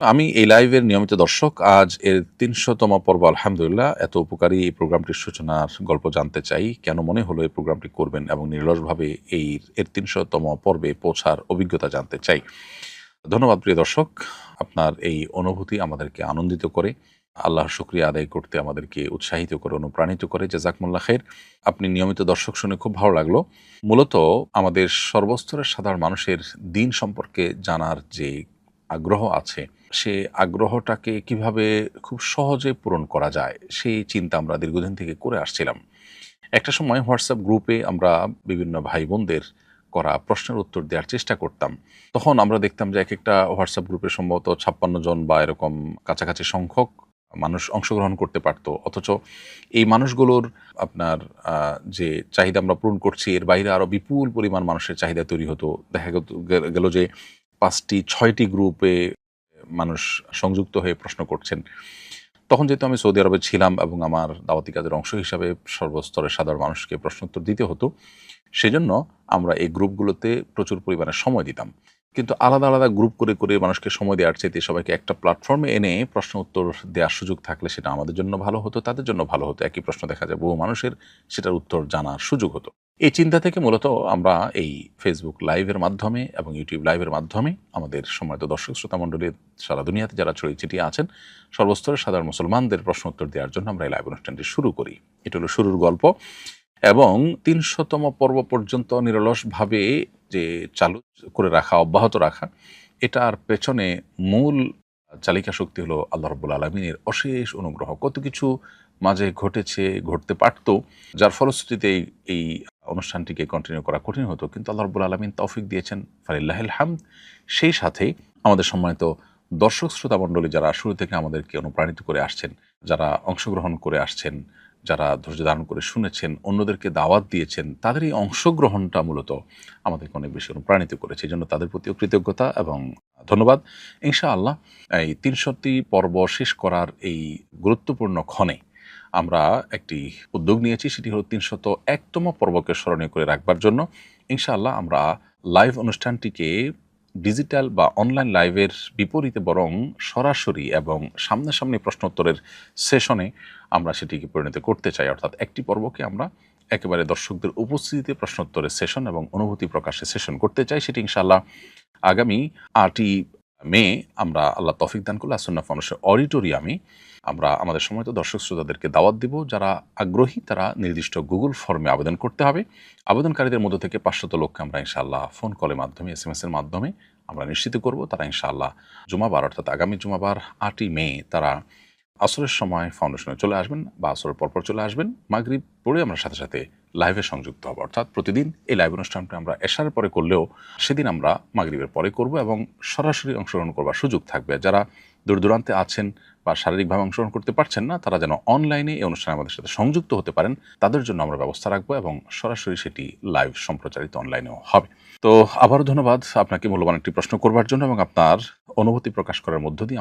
আমি এই লাইভের নিয়মিত দর্শক। আজ এর ৩০০তম পর্ব। আলহামদুলিল্লাহ, এত উপকারী এই প্রোগ্রামটির সূচনার গল্প জানতে চাই। কেন মনে হলো এই প্রোগ্রামটি করবেন এবং নিরলসভাবে এর ৩০০তম পর্বে পৌঁছার অভিজ্ঞতা জানতে চাই। ধন্যবাদ প্রিয় দর্শক। আপনার এই অনুভূতি আমাদেরকে আনন্দিত করে, আল্লাহর শুকরিয়া আদায় করতে আমাদেরকে উৎসাহিত করে, অনুপ্রাণিত করে। জাযাকুমুল্লাহ খাইর। আপনি নিয়মিত দর্শক শুনে খুব ভালো লাগলো। মূলত আমাদের সর্বস্তরের সাধারণ মানুষের দিন সম্পর্কে জানার যে আগ্রহ আছে, সে আগ্রহটাকে কিভাবে খুব সহজে পূরণ করা যায়, সেই চিন্তা আমরা দীর্ঘদিন থেকে করে আসছিলাম। একটা সময় হোয়াটসঅ্যাপ গ্রুপে আমরা বিভিন্ন ভাই বোনদের করা প্রশ্নের উত্তর দেওয়ার চেষ্টা করতাম। তখন আমরা দেখতাম যে একেকটা হোয়াটসঅ্যাপ গ্রুপে সম্ভবত ৫৬ জন বা এরকম কাছাকাছি সংখ্যক মানুষ অংশগ্রহণ করতে পারত। অথচ এই মানুষগুলোর আপনার যে চাহিদা আমরা পূরণ করছি, এর বাইরে আরও বিপুল পরিমাণ মানুষের চাহিদা তৈরি হতো। দেখা গেল যে ৫টি ৬টি গ্রুপে মানুষ সংযুক্ত হয়ে প্রশ্ন করছেন। তখন যেহেতু আমি সৌদি আরবে ছিলাম এবং আমার দাওয়াতি কাজের অংশ হিসাবে সর্বস্তরের সাধারণ মানুষকে প্রশ্নোত্তর দিতে হতো, সেজন্য আমরা এই গ্রুপগুলোতে প্রচুর পরিমাণে সময় দিতাম। কিন্তু আলাদা আলাদা গ্রুপ করে করে মানুষকে সময় দেওয়ার চাইতে সবাইকে একটা প্ল্যাটফর্মে এনে প্রশ্ন উত্তর দেওয়ার সুযোগ থাকলে সেটা আমাদের জন্য ভালো হতো, তাদের জন্য ভালো হতো। একই প্রশ্ন দেখা যায় বহু মানুষের সেটার উত্তর জানার সুযোগ হতো। এই চিন্তা থেকে মূলত আমরা এই ফেসবুক লাইভের মাধ্যমে এবং ইউটিউব লাইভের মাধ্যমে আমাদের সম্মানিত দর্শক শ্রোতা মণ্ডলীর সারা দুনিয়াতে যারা ছড়িয়ে ছিটিয়ে আছেন সর্বস্তরের সাধারণ মুসলমানদের প্রশ্ন উত্তর দেওয়ার জন্য আমরা এই লাইভ অনুষ্ঠানটি শুরু করি। এটা হলো শুরুর গল্প এবং ৩০০তম পর্ব পর্যন্ত নিরলসভাবে যে চালু করে রাখা, অব্যাহত রাখা, এটার পেছনে মূল চালিকা শক্তি হলো আল্লাহ রাব্বুল আলামিনের অশেষ অনুগ্রহ। কত কিছু মাঝে ঘটেছে, ঘটতে পারত, যার ফলশ্রুতিতে এই অনুষ্ঠানটিকে কন্টিনিউ করা কঠিন হতো। কিন্তু আল্লাহ রাব্বুল আলামিন তৌফিক দিয়েছেন, ফালিল্লাহিল হামদ। সেই সাথে আমাদের সম্মানিত দর্শক শ্রোতা মণ্ডলী যারা শুরু থেকে আমাদেরকে অনুপ্রাণিত করে আসছেন, যারা অংশগ্রহণ করে আসছেন, যারা ধৈর্য ধারণ করে শুনেছেন, অন্যদেরকে দাওয়াত দিয়েছেন, তাদের এই অংশগ্রহণটা মূলত আমাদেরকে অনেক বেশি অনুপ্রাণিত করেছে। এজন্য তাদের প্রতিও কৃতজ্ঞতা এবং ধন্যবাদ। ইনশাআল্লাহ এই ৩০০টি পর্ব শেষ করার এই গুরুত্বপূর্ণ ক্ষণে আমরা একটি উদ্যোগ নিয়েছি। সেটি হলো ৩০১তম পর্বকে স্মরণীয় করে রাখবার জন্য ইনশাআল্লাহ আমরা লাইভ অনুষ্ঠানটিকে ডিজিটাল বা অনলাইন লাইভের বিপরীতে বরং সরাসরি এবং সামনাসামনি প্রশ্নোত্তরের সেশনে আমরা সেটিকে পরিণত করতে চাই। অর্থাৎ একটি পর্বকে আমরা একেবারে দর্শকদের উপস্থিতিতে প্রশ্নোত্তরের সেশন এবং অনুভূতি প্রকাশের সেশন করতে চাই। সেটি ইনশাআল্লাহ আগামী ৮ই মে আমরা আল্লাহ তৌফিক দান করলে আসন্না ফাউন্ডেশন অডিটোরিয়ামে আমরা আমাদের সময়ত দর্শক শ্রোতাদেরকে দাওয়াত দিব। যারা আগ্রহী তারা নির্দিষ্ট গুগল ফর্মে আবেদন করতে হবে। আবেদনকারীদের মধ্য থেকে ৫০০ লোককে আমরা ইনশাআল্লাহ ফোন কলের মাধ্যমে, SMS এর মাধ্যমে আমরা নিশ্চিত করব তারা ইনশাআল্লাহ জুমাবার অর্থাৎ আগামী জুমাবার ৮ই মে তারা আসরের সময় ফাউন্ডেশনে চলে আসবেন বা আসরের পরপর চলে আসবেন। মাগরিব পড়ে আমরা সাথে সাথে লাইভে সংযুক্ত হব। অর্থাৎ প্রতিদিন এই লাইভ অনুষ্ঠানটা আমরা এশারের পরে করলেও সেদিন আমরা মাগরিবের পরে করব এবং সরাসরি অংশগ্রহণ করবার সুযোগ থাকবে। যারা দূর দূরান্তে আছেন বা শারীরিকভাবে অংশগ্রহণ করতে পারছেন না, তারা যেন অনলাইনে এই অনুষ্ঠানে আমাদের সাথে সংযুক্ত হতে পারেন, তাদের জন্য আমরা ব্যবস্থা রাখবো এবং সরাসরি সেটি লাইভ সম্প্রচারিত অনলাইনেও হবে। তো আবারও ধন্যবাদ আপনাকে মূল্যবান একটি প্রশ্ন করবার জন্য এবং আপনার অনুভূতি প্রকাশ করার মধ্য দিয়ে